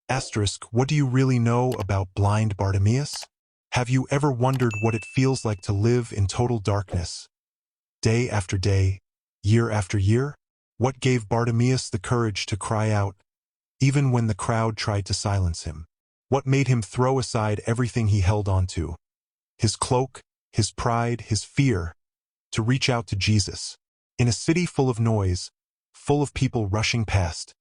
What do you really know about blind Bartimaeus? Have you ever wondered what it feels like to live in total darkness, day after day, year after year? What gave Bartimaeus the courage to cry out, even when the crowd tried to silence him? What made him throw aside everything he held on to, his cloak, his pride, his fear, to reach out to Jesus? In a city full of noise, full of people rushing past,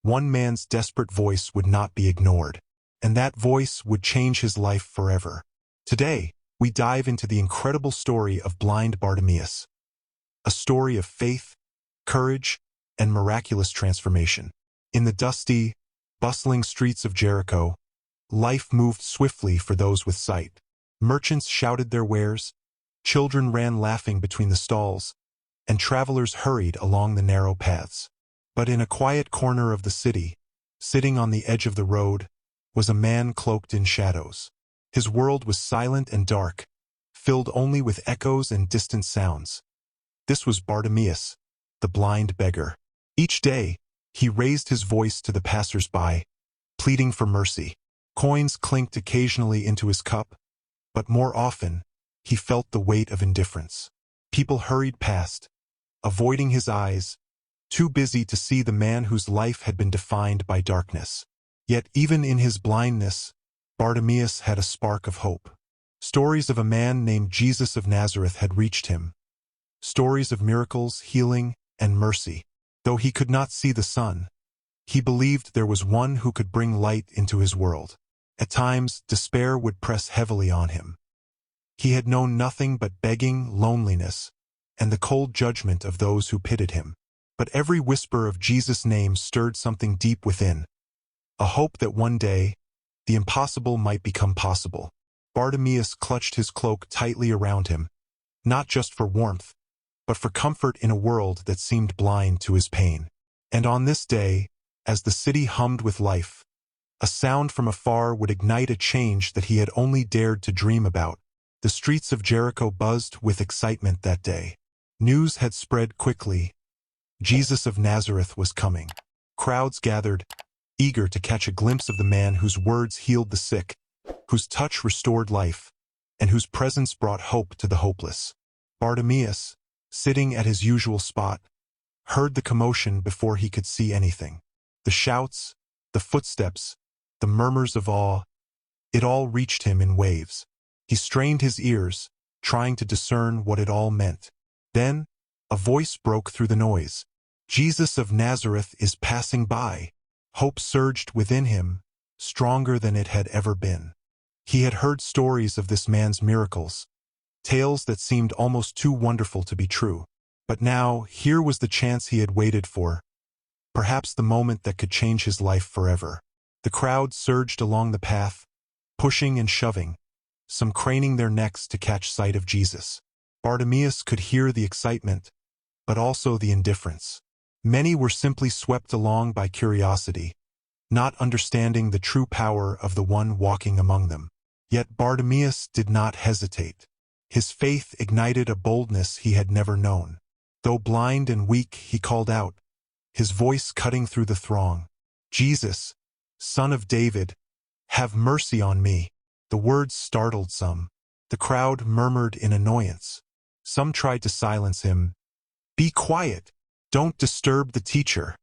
one man's desperate voice would not be ignored, and that voice would change his life forever. Today, we dive into the incredible story of blind Bartimaeus, a story of faith, courage, and miraculous transformation. In the dusty, bustling streets of Jericho, life moved swiftly for those with sight. Merchants shouted their wares, children ran laughing between the stalls, and travelers hurried along the narrow paths. But in a quiet corner of the city, sitting on the edge of the road, was a man cloaked in shadows. His world was silent and dark, filled only with echoes and distant sounds. This was Bartimaeus, the blind beggar. Each day, he raised his voice to the passers-by, pleading for mercy. Coins clinked occasionally into his cup, but more often, he felt the weight of indifference. People hurried past, avoiding his eyes, too busy to see the man whose life had been defined by darkness. Yet even in his blindness, Bartimaeus had a spark of hope. Stories of a man named Jesus of Nazareth had reached him. Stories of miracles, healing, and mercy. Though he could not see the sun, he believed there was one who could bring light into his world. At times, despair would press heavily on him. He had known nothing but begging, loneliness, and the cold judgment of those who pitied him. But every whisper of Jesus' name stirred something deep within, a hope that one day, the impossible might become possible. Bartimaeus clutched his cloak tightly around him, not just for warmth, but for comfort in a world that seemed blind to his pain. And on this day, as the city hummed with life, a sound from afar would ignite a change that he had only dared to dream about. The streets of Jericho buzzed with excitement that day. News had spread quickly. Jesus of Nazareth was coming. Crowds gathered, eager to catch a glimpse of the man whose words healed the sick, whose touch restored life, and whose presence brought hope to the hopeless. Bartimaeus, sitting at his usual spot, heard the commotion before he could see anything. The shouts, the footsteps, the murmurs of awe, it all reached him in waves. He strained his ears, trying to discern what it all meant. Then, a voice broke through the noise. Jesus of Nazareth is passing by. Hope surged within him, stronger than it had ever been. He had heard stories of this man's miracles, tales that seemed almost too wonderful to be true. But now, here was the chance he had waited for, perhaps the moment that could change his life forever. The crowd surged along the path, pushing and shoving, some craning their necks to catch sight of Jesus. Bartimaeus could hear the excitement, but also the indifference. Many were simply swept along by curiosity, not understanding the true power of the one walking among them. Yet Bartimaeus did not hesitate. His faith ignited a boldness he had never known. Though blind and weak, he called out, his voice cutting through the throng, "Jesus, Son of David, have mercy on me." The words startled some. The crowd murmured in annoyance. Some tried to silence him. "Be quiet! Don't disturb the teacher."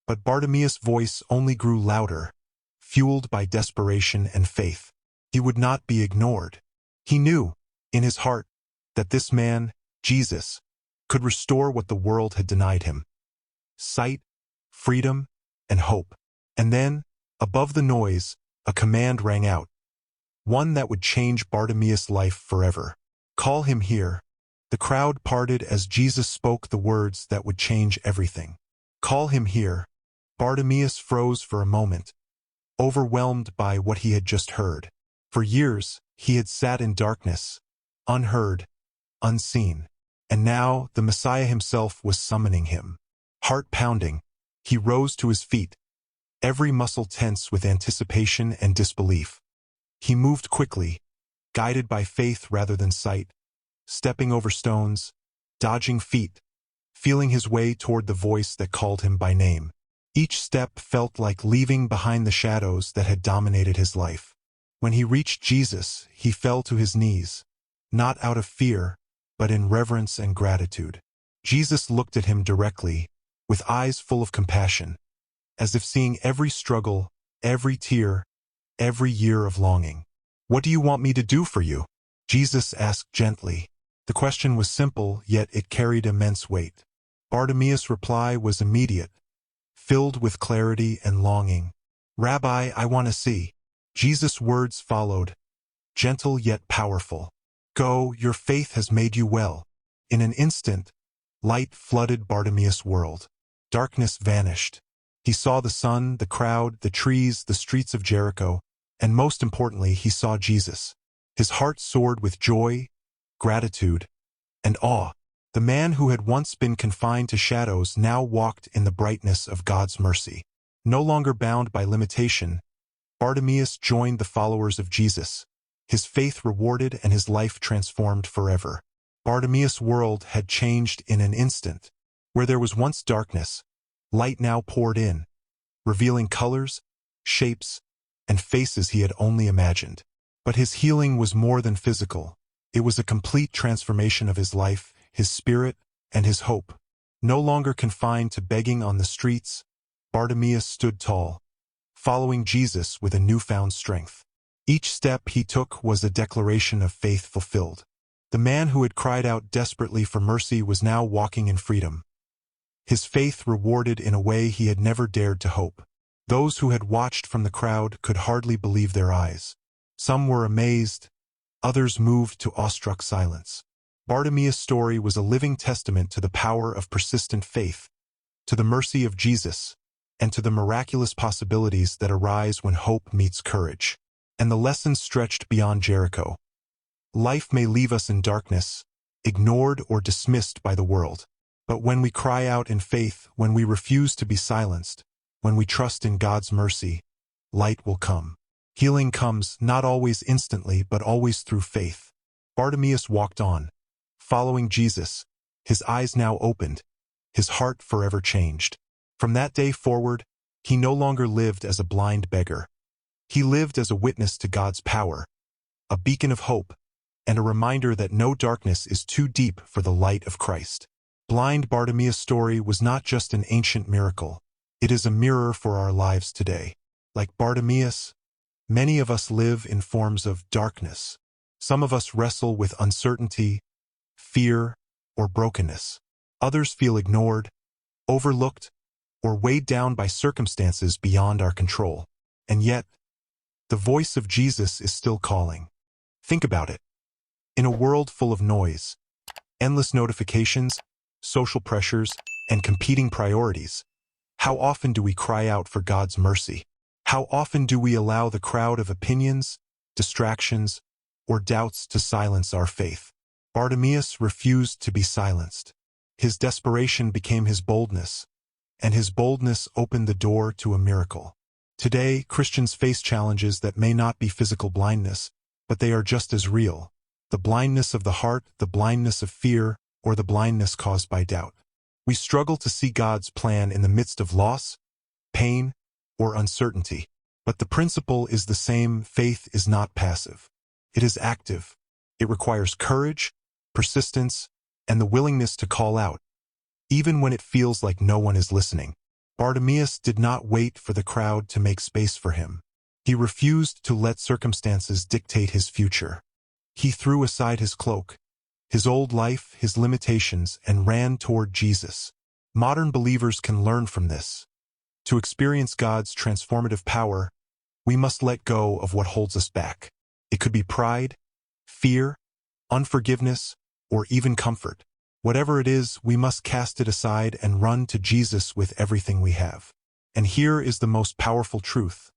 But Bartimaeus' voice only grew louder, fueled by desperation and faith. He would not be ignored. He knew, in his heart, that this man, Jesus, could restore what the world had denied him: sight, freedom, and hope. And then, above the noise, a command rang out, one that would change Bartimaeus' life forever. "Call him here." The crowd parted as Jesus spoke the words that would change everything. "Call him here." Bartimaeus froze for a moment, overwhelmed by what he had just heard. For years, he had sat in darkness, unheard, unseen. And now, the Messiah himself was summoning him. Heart pounding, he rose to his feet, every muscle tense with anticipation and disbelief. He moved quickly, guided by faith rather than sight, stepping over stones, dodging feet, feeling his way toward the voice that called him by name. Each step felt like leaving behind the shadows that had dominated his life. When he reached Jesus, he fell to his knees, not out of fear, but in reverence and gratitude. Jesus looked at him directly, with eyes full of compassion, as if seeing every struggle, every tear, every year of longing. "What do you want me to do for you?" Jesus asked gently. The question was simple, yet it carried immense weight. Bartimaeus' reply was immediate, filled with clarity and longing. "Rabbi, I want to see." Jesus' words followed, gentle yet powerful. "Go, your faith has made you well." In an instant, light flooded Bartimaeus' world. Darkness vanished. He saw the sun, the crowd, the trees, the streets of Jericho, and most importantly, he saw Jesus. His heart soared with joy, gratitude, and awe. The man who had once been confined to shadows now walked in the brightness of God's mercy. No longer bound by limitation, Bartimaeus joined the followers of Jesus, his faith rewarded and his life transformed forever. Bartimaeus' world had changed in an instant. Where there was once darkness, light now poured in, revealing colors, shapes, and faces he had only imagined. But his healing was more than physical. It was a complete transformation of his life, his spirit, and his hope. No longer confined to begging on the streets, Bartimaeus stood tall, following Jesus with a newfound strength. Each step he took was a declaration of faith fulfilled. The man who had cried out desperately for mercy was now walking in freedom, his faith rewarded in a way he had never dared to hope. Those who had watched from the crowd could hardly believe their eyes. Some were amazed, others moved to awestruck silence. Bartimaeus' story was a living testament to the power of persistent faith, to the mercy of Jesus, and to the miraculous possibilities that arise when hope meets courage. And the lesson stretched beyond Jericho. Life may leave us in darkness, ignored or dismissed by the world. But when we cry out in faith, when we refuse to be silenced, when we trust in God's mercy, light will come. Healing comes not always instantly, but always through faith. Bartimaeus walked on, following Jesus, his eyes now opened, his heart forever changed. From that day forward, he no longer lived as a blind beggar. He lived as a witness to God's power, a beacon of hope, and a reminder that no darkness is too deep for the light of Christ. Blind Bartimaeus' story was not just an ancient miracle. It is a mirror for our lives today. Like Bartimaeus, many of us live in forms of darkness. Some of us wrestle with uncertainty, fear, or brokenness. Others feel ignored, overlooked, or weighed down by circumstances beyond our control. And yet, the voice of Jesus is still calling. Think about it. In a world full of noise, endless notifications, social pressures, and competing priorities, how often do we cry out for God's mercy? How often do we allow the crowd of opinions, distractions, or doubts to silence our faith? Bartimaeus refused to be silenced. His desperation became his boldness, and his boldness opened the door to a miracle. Today, Christians face challenges that may not be physical blindness, but they are just as real. The blindness of the heart, the blindness of fear, or the blindness caused by doubt. We struggle to see God's plan in the midst of loss, pain, or uncertainty. But the principle is the same: faith is not passive. It is active. It requires courage, persistence, and the willingness to call out, even when it feels like no one is listening. Bartimaeus did not wait for the crowd to make space for him. He refused to let circumstances dictate his future. He threw aside his cloak, his old life, his limitations, and ran toward Jesus. Modern believers can learn from this. To experience God's transformative power, we must let go of what holds us back. It could be pride, fear, unforgiveness, or even comfort. Whatever it is, we must cast it aside and run to Jesus with everything we have. And here is the most powerful truth.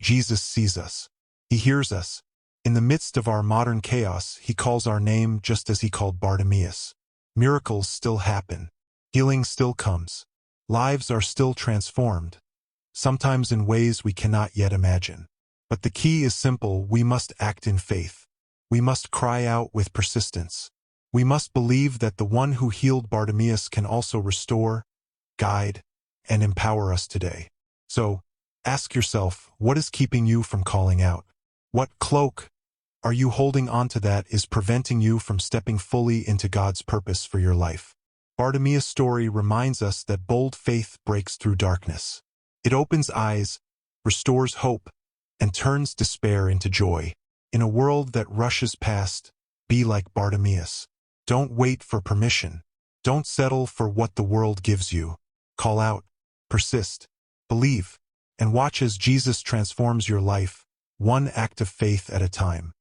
Jesus sees us. He hears us. In the midst of our modern chaos, he calls our name just as he called Bartimaeus. Miracles still happen. Healing still comes. Lives are still transformed, sometimes in ways we cannot yet imagine. But the key is simple: we must act in faith. We must cry out with persistence. We must believe that the one who healed Bartimaeus can also restore, guide, and empower us today. So, ask yourself, what is keeping you from calling out? What cloak are you holding onto that is preventing you from stepping fully into God's purpose for your life? Bartimaeus' story reminds us that bold faith breaks through darkness. It opens eyes, restores hope, and turns despair into joy. In a world that rushes past, be like Bartimaeus. Don't wait for permission. Don't settle for what the world gives you. Call out, persist, believe, and watch as Jesus transforms your life, one act of faith at a time.